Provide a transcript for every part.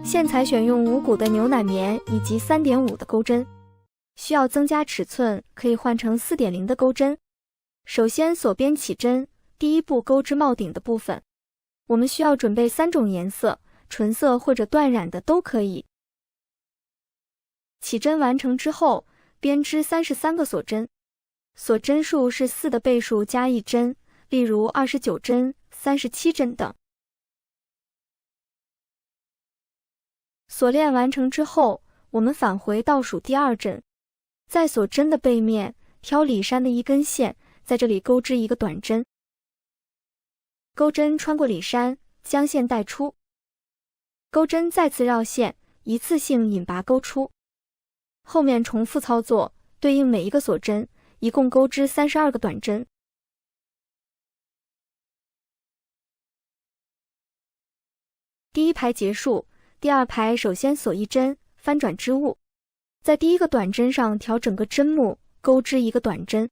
线材选用无骨的牛奶棉以及 3.5 的钩针，需要增加尺寸可以换成 4.0 的钩针。首先锁边起针，第一步钩织帽顶的部分，我们需要准备3种颜色，纯色或者缎染的都可以。起针完成之后，编织33个锁针，锁针数是4的倍数加1针，例如29针、37针等。锁链完成之后，我们返回倒数第2针，在锁针的背面挑里衫的一根线，在这里钩织一个短针，钩针穿过里衫，将线带出，钩针再次绕线，一次性引拔钩出。后面重复操作，对应每一个锁针，一共钩织32个短针。第一排结束，第2排首先锁1针，翻转织物，在第一个短针上调整个针目，钩织一个短针，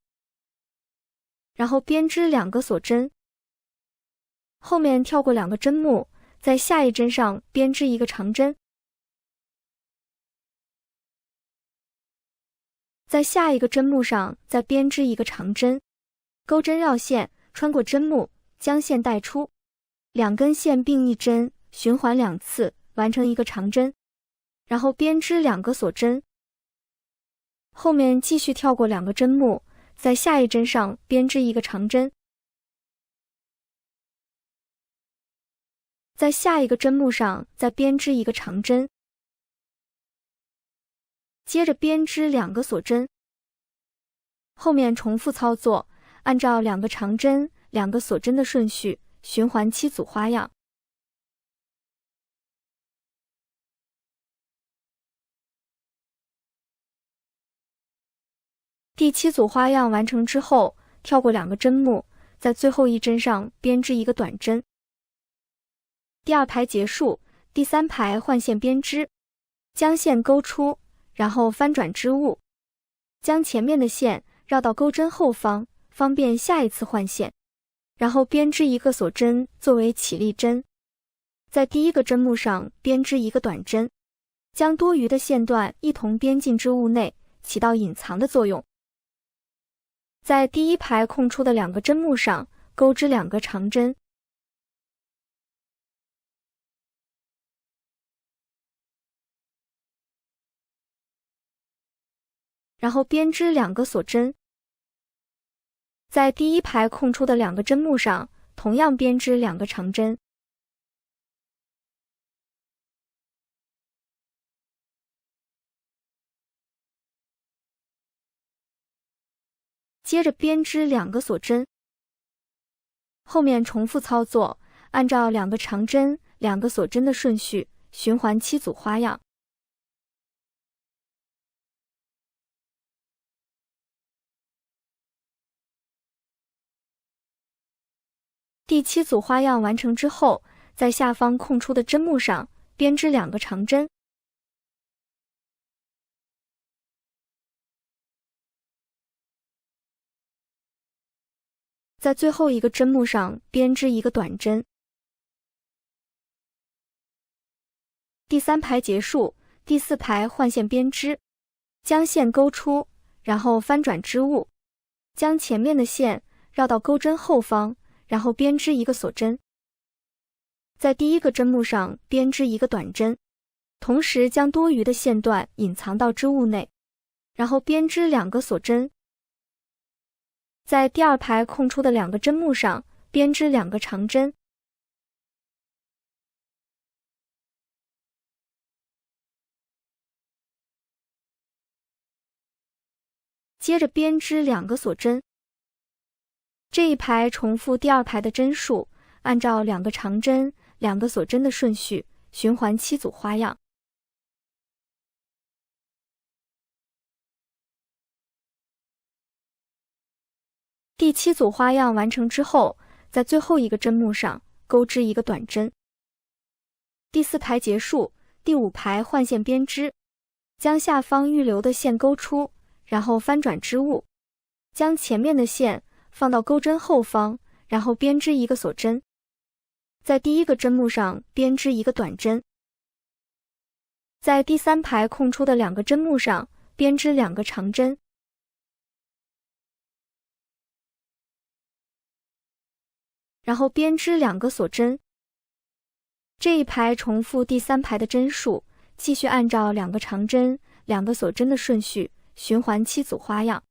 然后编织2个锁针，后面跳过2个针目，在下一针上编织一个长针，在下一个针目上再编织一个长针，钩针绕线，穿过针目，将线带出，2根线并1针，循环2次，完成一个长针，然后编织2个锁针，后面继续跳过2个针目，在下一针上编织一个长针，在下一个针目上再编织一个长针，接着编织2个锁针，后面重复操作，按照2个长针、2个锁针的顺序，循环7组花样。第7组花样完成之后，跳过2个针目，在最后一针上编织一个短针。第2排结束，第3排换线编织，将线钩出，然后翻转织物，将前面的线绕到钩针后方，方便下一次换线，然后编织一个锁针作为起立针，在第1个针目上编织一个短针，将多余的线段一同编进织物内，起到隐藏的作用。在第1排空出的2个针目上钩织2个长针，然后编织2个锁针，在第1排空出的2个针目上同样编织2个长针，接着编织2个锁针，后面重复操作，按照2个长针、2个锁针的顺序，循环7组花样。第7组花样完成之后，在下方空出的针目上编织2个长针，在最后一个针目上编织一个短针。第3排结束，第4排换线编织，将线钩出，然后翻转织物，将前面的线绕到钩针后方，然后编织一个锁针，在第1个针目上编织一个短针，同时将多余的线段隐藏到织物内，然后编织2个锁针，在第2排空出的2个针目上编织2个长针，接着编织2个锁针。这一排重复第2排的针数，按照2个长针、2个锁针的顺序，循环7组花样。第7组花样完成之后，在最后一个针目上钩织一个短针。第4排结束，第5排换线编织，将下方预留的线钩出，然后翻转织物，将前面的线放到钩针后方，然后编织一个锁针，在第1个针目上编织一个短针，在第3排空出的2个针目上编织2个长针，然后编织2个锁针。这一排重复第3排的针数，继续按照2个长针、2个锁针的顺序循环7组花样。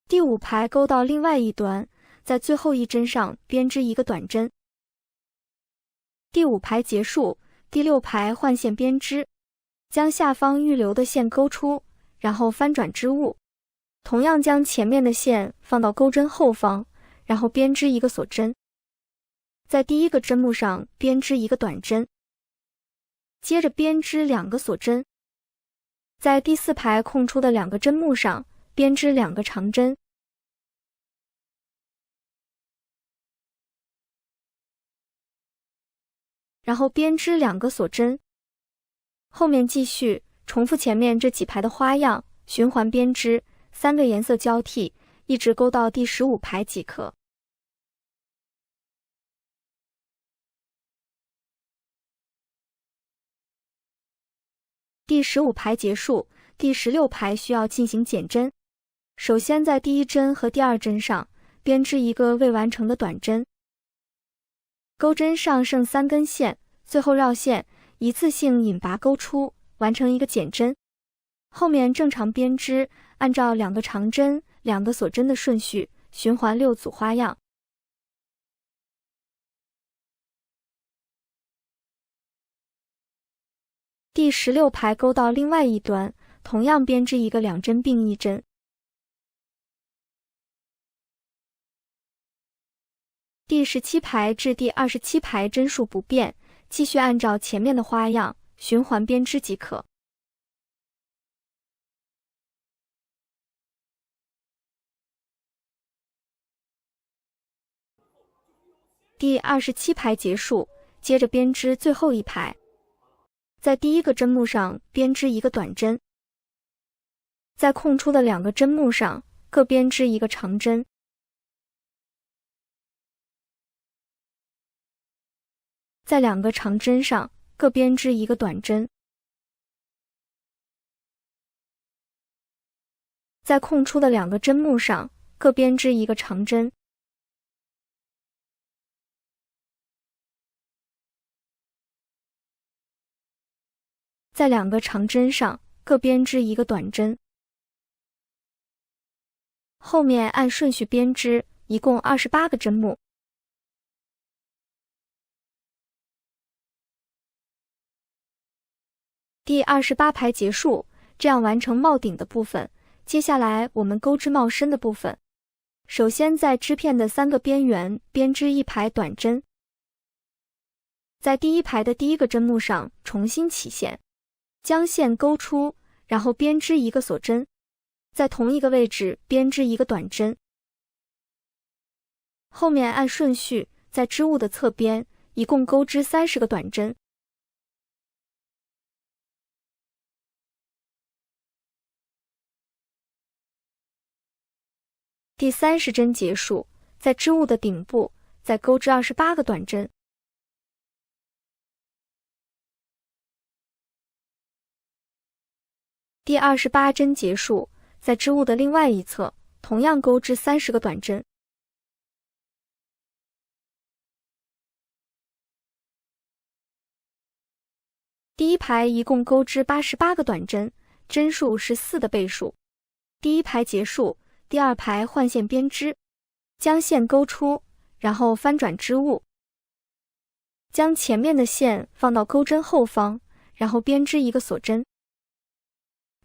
第5排钩到另外一端，在最后一针上编织一个短针。第5排结束，第6排换线编织，将下方预留的线勾出，然后翻转织物。同样将前面的线放到钩针后方，然后编织一个锁针。在第1个针目上编织一个短针，接着编织2个锁针。在第4排空出的2个针目上编织2个长针，然后编织2个锁针。后面继续重复前面这几排的花样，循环编织3个颜色交替，一直钩到第15排即可。第15排结束，第16排需要进行减针。首先在第1针和第2针上编织一个未完成的短针，钩针上剩3根线，最后绕线，一次性引拔钩出，完成一个减针。后面正常编织，按照2个长针、2个锁针的顺序循环6组花样。第16排钩到另外一端，同样编织一个2针并1针。第17排至第27排针数不变，继续按照前面的花样循环编织即可。第27排结束，接着编织最后一排。在第1个针目上编织一个短针，在空出的2个针目上各编织一个长针，在2个长针上各编织一个短针，在空出的2个针目上各编织一个长针，在2个长针上各编织一个短针。后面按顺序编织，一共28个针目。第28排结束，这样完成帽顶的部分。接下来我们钩织帽身的部分。首先在织片的3个边缘编织1排短针，在第1排的第1个针目上重新起线，将线勾出，然后编织一个锁针，在同一个位置编织一个短针。后面按顺序在织物的侧边一共钩织30个短针。第30针结束，在织物的顶部再钩织28个短针。第28针结束，在织物的另外一侧同样钩织30个短针。第1排一共钩织88个短针，针数是4的倍数。第1排结束，第2排换线编织，将线勾出，然后翻转织物，将前面的线放到钩针后方，然后编织一个锁针，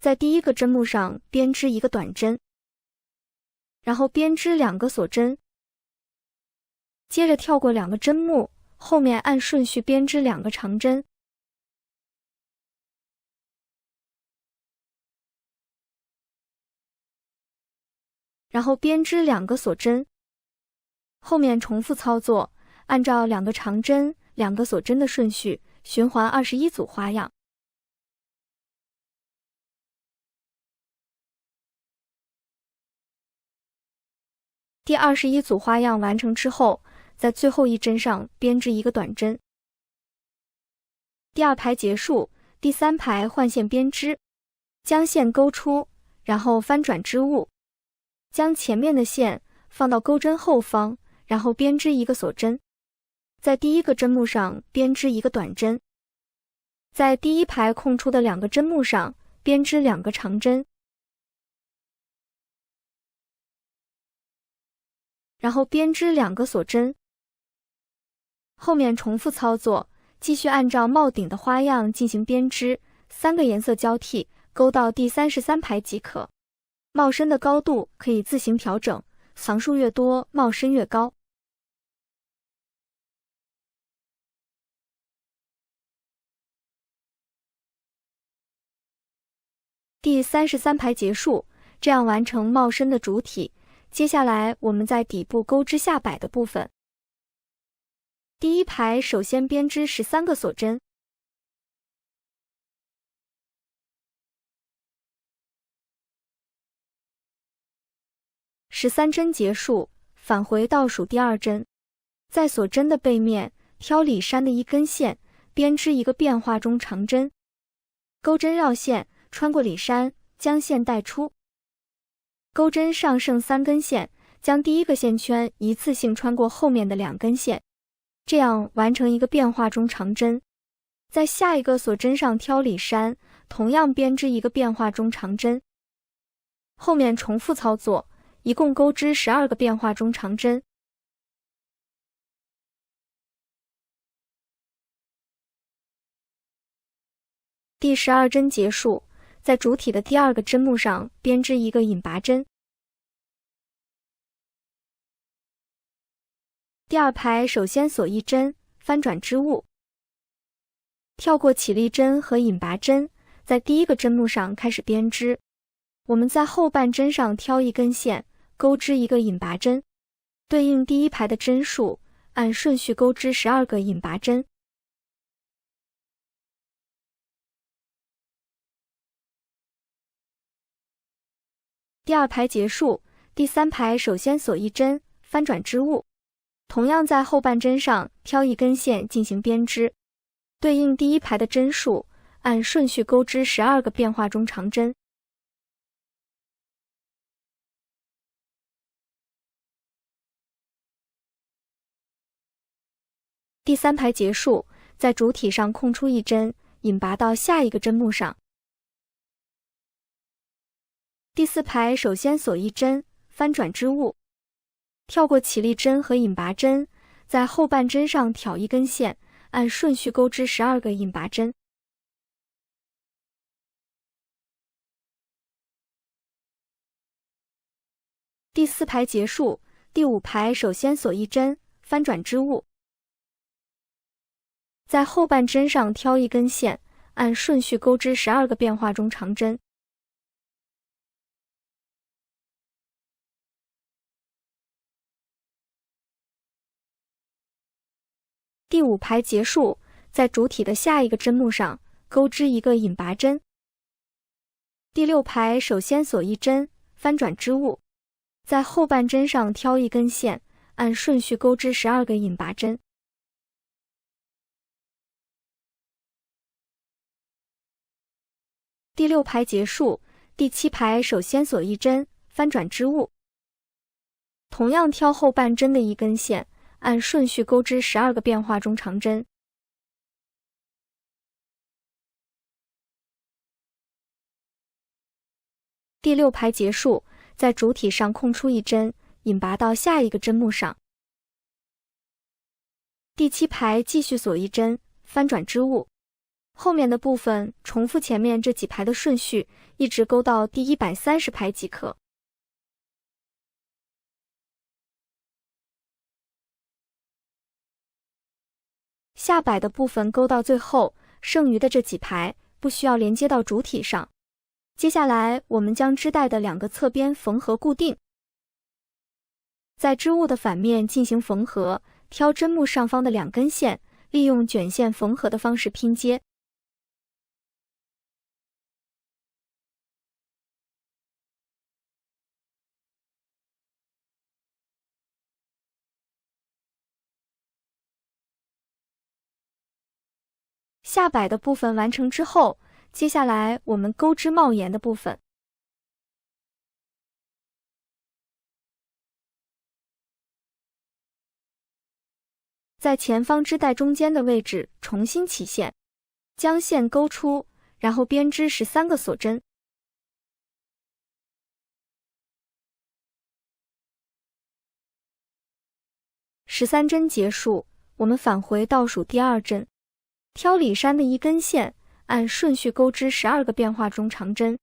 在第1个针目上编织一个短针，然后编织2个锁针，接着跳过2个针目，后面按顺序编织2个长针，然后编织2个锁针，后面重复操作，按照2个长针、2个锁针的顺序循环21组花样。第21组花样完成之后，在最后一针上编织一个短针。第2排结束，第3排换线编织，将线勾出，然后翻转织物，将前面的线放到钩针后方，然后编织一个锁针，在第1个针目上编织一个短针，在第1排空出的2个针目上编织2个长针，然后编织2个锁针。后面重复操作，继续按照帽顶的花样进行编织，3个颜色交替，钩到第33排即可。帽身的高度可以自行调整，行数越多，帽身越高。第33排结束，这样完成帽身的主体。接下来我们在底部钩织下摆的部分。第1排首先编织13个锁针，13针结束，返回倒数第2针，在锁针的背面挑里衫的一根线，编织一个变化中长针，钩针绕线，穿过里衫，将线带出。钩针上剩3根线，将第1个线圈一次性穿过后面的2根线，这样完成一个变化中长针。在下一个锁针上挑里衫，同样编织一个变化中长针。后面重复操作，一共钩织12个变化中长针。第12针结束，在主体的第2个针目上编织一个引拔针。第2排首先锁1针，翻转织物，跳过起立针和引拔针，在第1个针目上开始编织。我们在后半针上挑1根线，钩织一个引拔针，对应第1排的针数，按顺序钩织12个引拔针。第2排结束，第3排首先锁1针，翻转织物，同样在后半针上挑1根线进行编织，对应第1排的针数，按顺序钩织12个变化中长针。第3排结束，在主体上空出1针，引拔到下一个针目上。第4排首先锁1针，翻转织物，跳过起立针和引拔针，在后半针上挑1根线，按顺序钩织12个引拔针。第4排结束，第5排首先锁1针，翻转织物，在后半针上挑1根线，按顺序钩织12个变化中长针。第5排结束，在主体的下一个针目上钩织一个引拔针。第6排首先锁1针，翻转织物，在后半针上挑1根线，按顺序钩织12个引拔针。第6排结束，第7排首先锁1针，翻转织物，同样挑后半针的1根线，按顺序钩织12个变化中长针。第6排结束，在主体上空出1针，引拔到下一个针目上。第7排继续锁1针，翻转织物，后面的部分重复前面这几排的顺序，一直钩到第130排即可。下摆的部分钩到最后，剩余的这几排不需要连接到主体上。接下来我们将织带的2个侧边缝合固定，在织物的反面进行缝合，挑针目上方的2根线，利用卷线缝合的方式拼接。下摆的部分完成之后，接下来我们钩织帽檐的部分。在前方织带中间的位置重新起线，将线勾出，然后编织13个锁针。13针结束，我们返回倒数第2针，挑里衫的一根线，按顺序钩织12个变化中长针。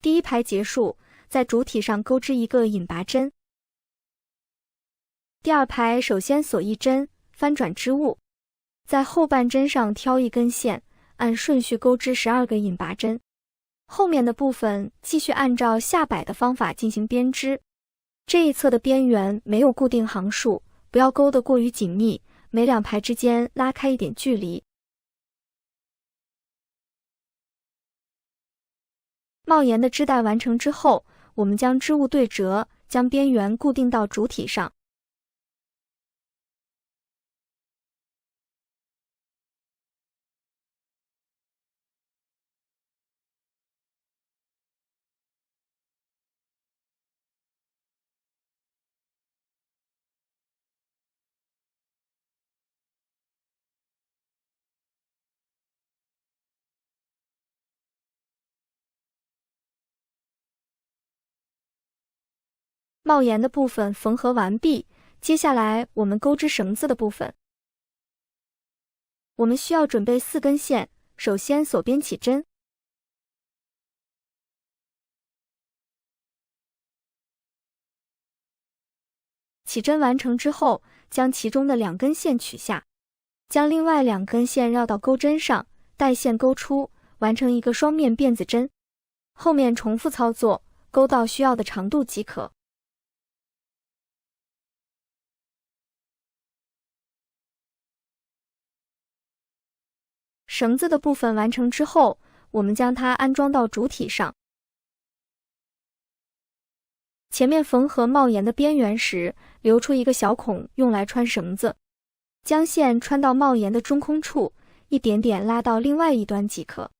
第1排结束，在主体上钩织一个引拔针。第2排首先锁1针，翻转织物，在后半针上挑一根线，按顺序钩织12个引拔针。后面的部分继续按照下摆的方法进行编织。这一侧的边缘没有固定行数，不要钩得过于紧密，每2排之间拉开一点距离。帽檐的织带完成之后，我们将织物对折，将边缘固定到主体上。帽檐的部分缝合完毕，接下来我们钩织绳子的部分。我们需要准备4根线，首先锁边起针，起针完成之后，将其中的2根线取下，将另外2根线绕到钩针上，带线钩出，完成一个双面辫子针。后面重复操作，钩到需要的长度即可。绳子的部分完成之后，我们将它安装到主体上。前面缝合帽檐的边缘时，留出一个小孔用来穿绳子，将线穿到帽檐的中空处，一点点拉到另外一端即可。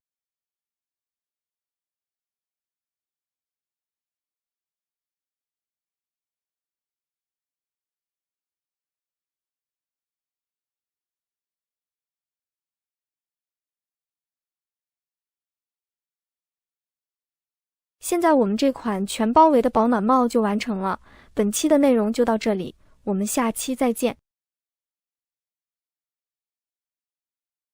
现在我们这款全包围的保暖帽就完成了。本期的内容就到这里，我们下期再见。